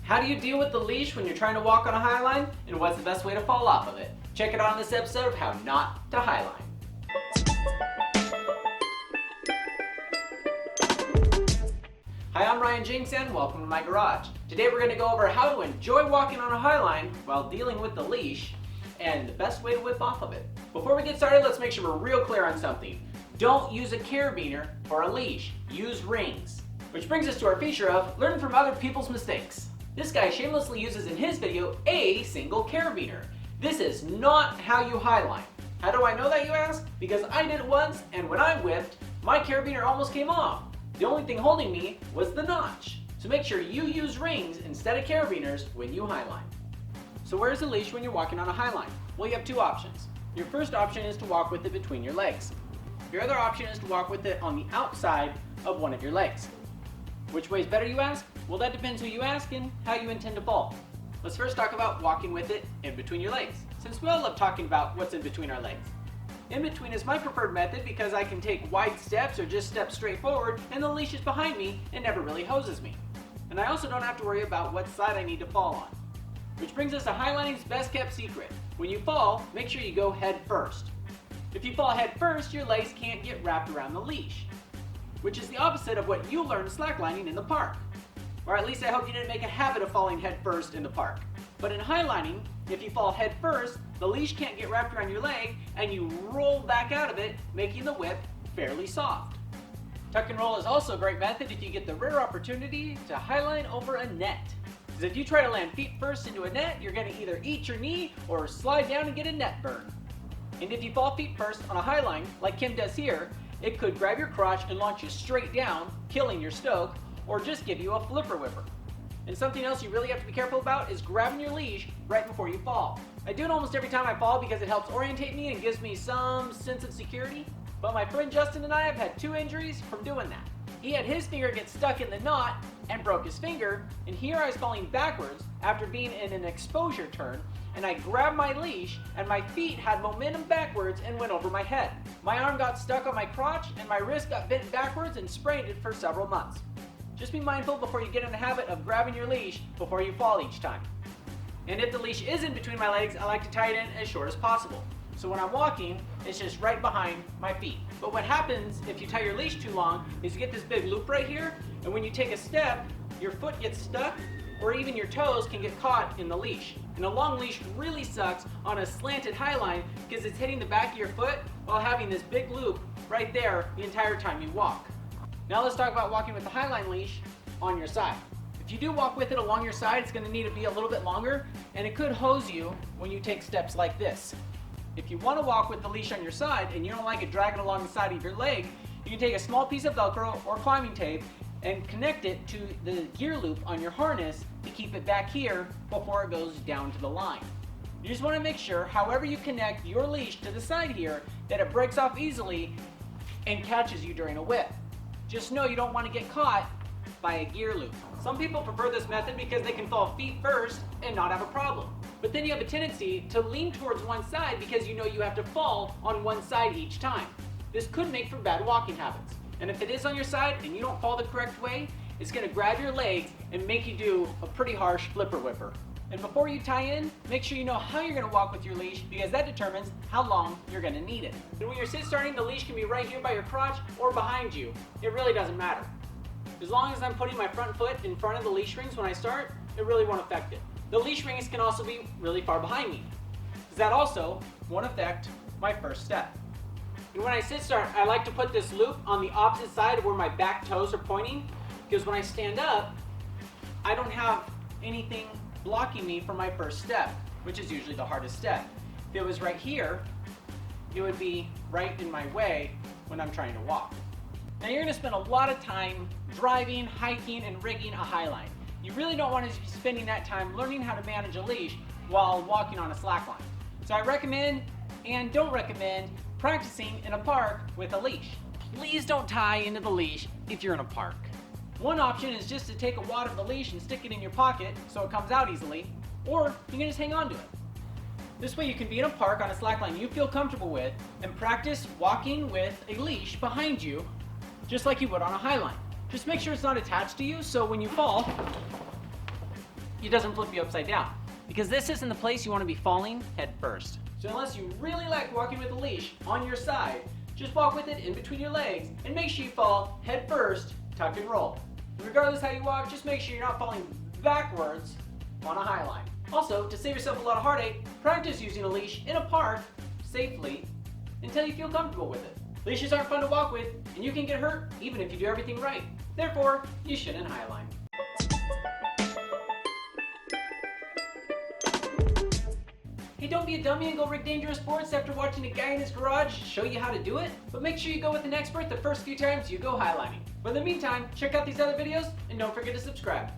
How do you deal with the leash when you're trying to walk on a highline, and what's the best way to fall off of it? Check it out on this episode of How Not to Highline. Hi, I'm Ryan Jinks and welcome to my garage. Today we're going to go over how to enjoy walking on a highline while dealing with the leash and the best way to whip off of it. Before we get started, let's make sure we're real clear on something. Don't use a carabiner or a leash. Use rings. Which brings us to our feature of learn from other people's mistakes. This guy shamelessly uses in his video a single carabiner. This is not how you highline. How do I know that, you ask? Because I did it once, and when I whipped, my carabiner almost came off. The only thing holding me was the notch. So make sure you use rings instead of carabiners when you highline. So where's the leash when you're walking on a highline? Well, you have two options. Your first option is to walk with it between your legs. Your other option is to walk with it on the outside of one of your legs. Which way is better, you ask? Well, that depends who you ask and how you intend to fall. Let's first talk about walking with it in between your legs, since we all love talking about what's in between our legs. In between is my preferred method because I can take wide steps or just step straight forward and the leash is behind me and never really hoses me. And I also don't have to worry about what side I need to fall on. Which brings us to highlining's best kept secret. When you fall, make sure you go head first. If you fall head first, your legs can't get wrapped around the leash, which is the opposite of what you learned slacklining in the park. Or at least I hope you didn't make a habit of falling head first in the park. But in highlining, if you fall head first, the leash can't get wrapped around your leg and you roll back out of it, making the whip fairly soft. Tuck and roll is also a great method if you get the rare opportunity to highline over a net. Because if you try to land feet first into a net, you're going to either eat your knee or slide down and get a net burn. And if you fall feet first on a highline, like Kim does here, it could grab your crotch and launch you straight down, killing your stoke, or just give you a flipper whipper. And something else you really have to be careful about is grabbing your leash right before you fall. I do it almost every time I fall because it helps orientate me and gives me some sense of security. But my friend Justin and I have had 2 injuries from doing that. He had his finger get stuck in the knot and broke his finger, and here I was falling backwards after being in an exposure turn, and I grabbed my leash and my feet had momentum backwards and went over my head. My arm got stuck on my crotch and my wrist got bent backwards and sprained it for several months. Just be mindful before you get in the habit of grabbing your leash before you fall each time. And if the leash is in between my legs, I like to tie it in as short as possible. So when I'm walking, it's just right behind my feet. But what happens if you tie your leash too long is you get this big loop right here, and when you take a step, your foot gets stuck, or even your toes can get caught in the leash. And a long leash really sucks on a slanted highline because it's hitting the back of your foot while having this big loop right there the entire time you walk. Now let's talk about walking with the highline leash on your side. If you do walk with it along your side, it's going to need to be a little bit longer, and it could hose you when you take steps like this. If you want to walk with the leash on your side and you don't like it dragging along the side of your leg, you can take a small piece of Velcro or climbing tape and connect it to the gear loop on your harness to keep it back here before it goes down to the line. You just want to make sure, however you connect your leash to the side here, that it breaks off easily and catches you during a whip. Just know you don't want to get caught by a gear loop. Some people prefer this method because they can fall feet first and not have a problem. But then you have a tendency to lean towards one side because you know you have to fall on one side each time. This could make for bad walking habits. And if it is on your side and you don't fall the correct way, it's going to grab your legs and make you do a pretty harsh flipper whipper. And before you tie in, make sure you know how you're going to walk with your leash because that determines how long you're going to need it. And when you're sit starting, the leash can be right here by your crotch or behind you. It really doesn't matter. As long as I'm putting my front foot in front of the leash rings when I start, it really won't affect it. The leash rings can also be really far behind me, because that also won't affect my first step. And when I sit start, I like to put this loop on the opposite side of where my back toes are pointing, because when I stand up, I don't have anything blocking me from my first step, which is usually the hardest step. If it was right here, it would be right in my way when I'm trying to walk. Now you're going to spend a lot of time driving, hiking, and rigging a highline. You really don't want to be spending that time learning how to manage a leash while walking on a slackline. So I recommend and don't recommend practicing in a park with a leash. Please don't tie into the leash if you're in a park. One option is just to take a wad of the leash and stick it in your pocket so it comes out easily, or you can just hang on to it. This way you can be in a park on a slackline you feel comfortable with and practice walking with a leash behind you just like you would on a highline. Just make sure it's not attached to you so when you fall, it doesn't flip you upside down. Because this isn't the place you want to be falling head first. So unless you really like walking with a leash on your side, just walk with it in between your legs and make sure you fall head first, tuck and roll. Regardless how you walk, just make sure you're not falling backwards on a Highline. Also, to save yourself a lot of heartache, practice using a leash in a park safely until you feel comfortable with it. Leashes aren't fun to walk with, and you can get hurt even if you do everything right. Therefore, you shouldn't Highline. Hey, don't be a dummy and go rig dangerous sports after watching a guy in his garage show you how to do it, but make sure you go with an expert the first few times you go highlining. But in the meantime, check out these other videos and don't forget to subscribe.